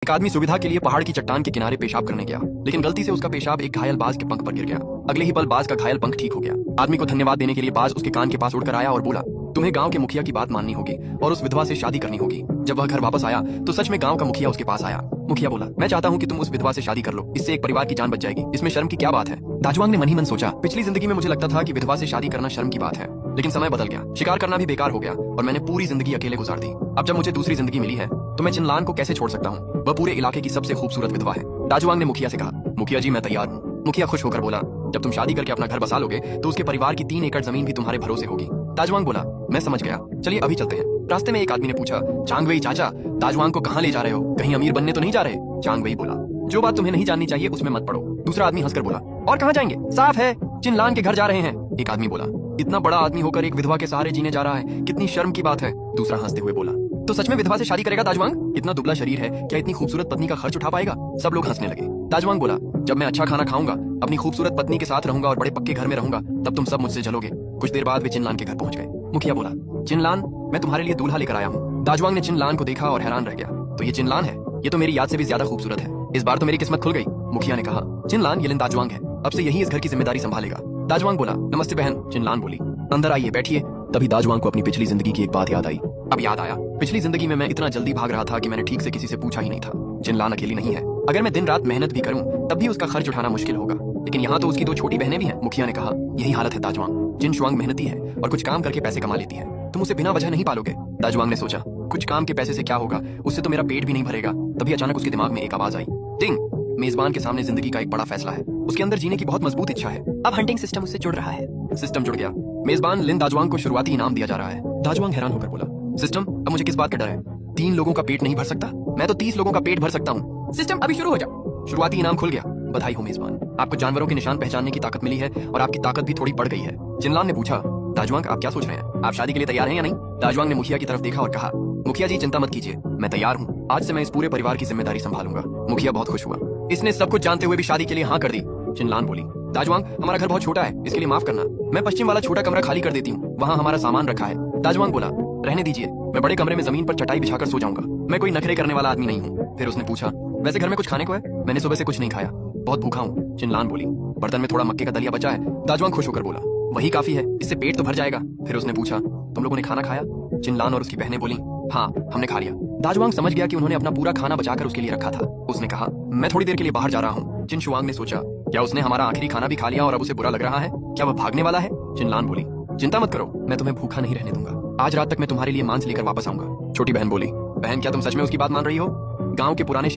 एक आदमी सुविधा के लिए पहाड़ की चट्टान के किनारे पेशाब करने गया, लेकिन गलती से उसका पेशाब एक घायल बाज के पंख पर गिर गया। अगले ही पल बाज का घायल पंख ठीक हो गया। आदमी को धन्यवाद देने के लिए बाज उसके कान के पास उड़कर आया और बोला, तुम्हें गांव के मुखिया की बात माननी होगी और उस विधवा से शादी करनी होगी। जब वह घर वापस आया तो सच में गांव का मुखिया उसके पास आया। मुखिया बोला, मैं चाहता हूं कि तुम उस विधवा से शादी कर लो, इससे एक परिवार की जान बच जाएगी। इसमें शर्म की क्या बात है? दाजवांग ने मन ही मन सोचा, पिछली जिंदगी में मुझे लगता था कि विधवा से शादी करना शर्म की बात है, लेकिन समय बदल गया, शिकार करना भी बेकार हो गया और मैंने पूरी जिंदगी अकेले गुजार दी। अब जब मुझे दूसरी जिंदगी मिली है तो मैं चिनलान को कैसे छोड़ सकता हूँ? वह पूरे इलाके की सबसे खूबसूरत विधवा है। दाजवांग ने मुखिया से कहा, मुखिया जी मैं तैयार हूँ। मुखिया खुश होकर बोला, जब तुम शादी करके अपना घर बसा लोगे तो उसके परिवार की 3 एकड़ जमीन भी तुम्हारे भरोसे होगी। दाजवांग बोला, मैं समझ गया, चलिए अभी चलते हैं। रास्ते में एक आदमी ने पूछा, चांगवेई चाचा, दाजवांग को कहाँ ले जा रहे हो? कहीं अमीर बनने तो नहीं जा रहे? चांगवेई बोला, जो बात तुम्हें नहीं जाननी चाहिए उसमें मत पड़ो। दूसरा आदमी हंसकर बोला, और कहाँ जाएंगे? साफ है चिनलान के घर जा रहे हैं। एक आदमी बोला, इतना बड़ा आदमी होकर एक विधवा के सहारे जीने जा रहा है, कितनी शर्म की बात है। दूसरा हंसते हुए बोला, तो सच में विधवा से शादी करेगा दाजवांग? इतना दुबला शरीर है, क्या इतनी खूबसूरत पत्नी का खर्च उठा पाएगा? सब लोग हंसने लगे। दाजवांग बोला, जब मैं अच्छा खाना खाऊंगा, अपनी खूबसूरत पत्नी के साथ रहूंगा और बड़े पक्के घर में रहूंगा, तब तुम सब मुझसे जलोगे। कुछ देर बाद वे चिनलान के घर पहुंच गए। मुखिया बोला, चिनलान, मैं तुम्हारे लिए दूल्हा लेकर आया हूँ। दाजवांग ने चिनलान को देखा और हैरान रह गया, तो ये चिनलान है? ये तो मेरी याद से भी ज्यादा खूबसूरत है। इस बार तो मेरी किस्मत खुल गई। मुखिया ने कहा, चिनलान ये दाजवांग है, अब से यही इस घर की जिम्मेदारी संभालेगा। दाजवांग बोला, नमस्ते बहन। चिनलान बोली, अंदर आइए, बैठिए। तभी दाजवांग को अपनी पिछली जिंदगी की एक बात याद आई। अब याद आया, पिछली जिंदगी में मैं इतना जल्दी भाग रहा था कि मैंने ठीक से किसी से पूछा ही नहीं था। चिनलान अकेली नहीं है, अगर मैं दिन रात मेहनत भी करूं तब भी उसका खर्च उठाना मुश्किल होगा, लेकिन यहाँ तो उसकी 2 छोटी बहनें भी हैं। मुखिया ने कहा, यही हालत है दाजवांग। चिनशुआंग मेहनती है और कुछ काम करके पैसे कमा लेती है, तुम उसे बिना वजह नहीं पालोगे। दाजवांग ने सोचा, कुछ काम के पैसे से क्या होगा, उससे तो मेरा पेट भी नहीं भरेगा। तभी अचानक उसके दिमाग में एक आवाज आई, टिंग। मेजबान के सामने जिंदगी का एक बड़ा फैसला है, उसके अंदर जीने की बहुत मजबूत इच्छा है। अब हंटिंग सिस्टम उससे जुड़ रहा है। सिस्टम जुड़ गया। मेजबान लिन दाजवांग को शुरुआती इनाम दिया जा रहा है। दाजवांग हैरान होकर बोला, सिस्टम, अब मुझे किस बात का डर है? 3 लोगों का पेट नहीं भर सकता, मैं तो 30 लोगों का पेट भर सकता हूँ। सिस्टम अभी शुरू हो जाओ। शुरुआती इनाम खुल गया। बधाई हो मेजबान, आपको जानवरों के निशान पहचानने की ताकत मिली है और आपकी ताकत भी थोड़ी बढ़ गई है। चिनलान ने पूछा, दाजवांग आप क्या सोच रहे हैं? आप शादी के लिए तैयार हैं या नहीं? दाजवांग ने मुखिया की तरफ देखा और कहा, मुखिया जी चिंता मत कीजिए, मैं तैयार हूँ। आज से मैं इस पूरे परिवार की जिम्मेदारी संभालूंगा। मुखिया बहुत खुश हुआ, इसने सब कुछ जानते हुए भी शादी के लिए हाँ कर दी। चिनलान बोली, दाजवांग हमारा घर बहुत छोटा है, इसके लिए माफ करना, मैं पश्चिम वाला छोटा कमरा खाली कर देती हूँ, वहाँ हमारा सामान रखा है। दाजवांग बोला, रहने दीजिए, मैं बड़े कमरे में जमीन पर चटाई बिछाकर सो जाऊंगा, मैं कोई नखरे करने वाला आदमी नहीं हूँ। फिर उसने पूछा, वैसे घर में कुछ खाने को है? मैंने सुबह से कुछ नहीं खाया, बहुत भूखा हूँ। चिनलान बोली, बर्तन में थोड़ा मक्के का दलिया बचा है। दाजवांग खुश होकर बोला, वही काफी है, इससे पेट तो भर जाएगा। फिर उसने पूछा, तुम लोगों ने खाना खाया? चिनलान और उसकी बहनें बोली, हाँ हमने खा लिया। दाजवांग समझ गया कि उन्होंने अपना पूरा खाना बचाकर उसके लिए रखा था। उसने कहा, मैं थोड़ी देर के लिए बाहर जा रहा हूँ। चिनशुआंग ने सोचा, क्या उसने हमारा आखिरी खाना भी खा लिया और अब उसे बुरा लग रहा है? क्या वह भागने वाला है? चिनलान बोली, चिंता मत करो, मैं तुम्हें भूखा नहीं रहने दूंगा, आज रात तक मैं तुम्हारे लिए मांस लेकर वापस आऊंगा। छोटी बहन बोली, बहन क्या तुम सच में उसकी बात मान रही हो? गांव के पुराने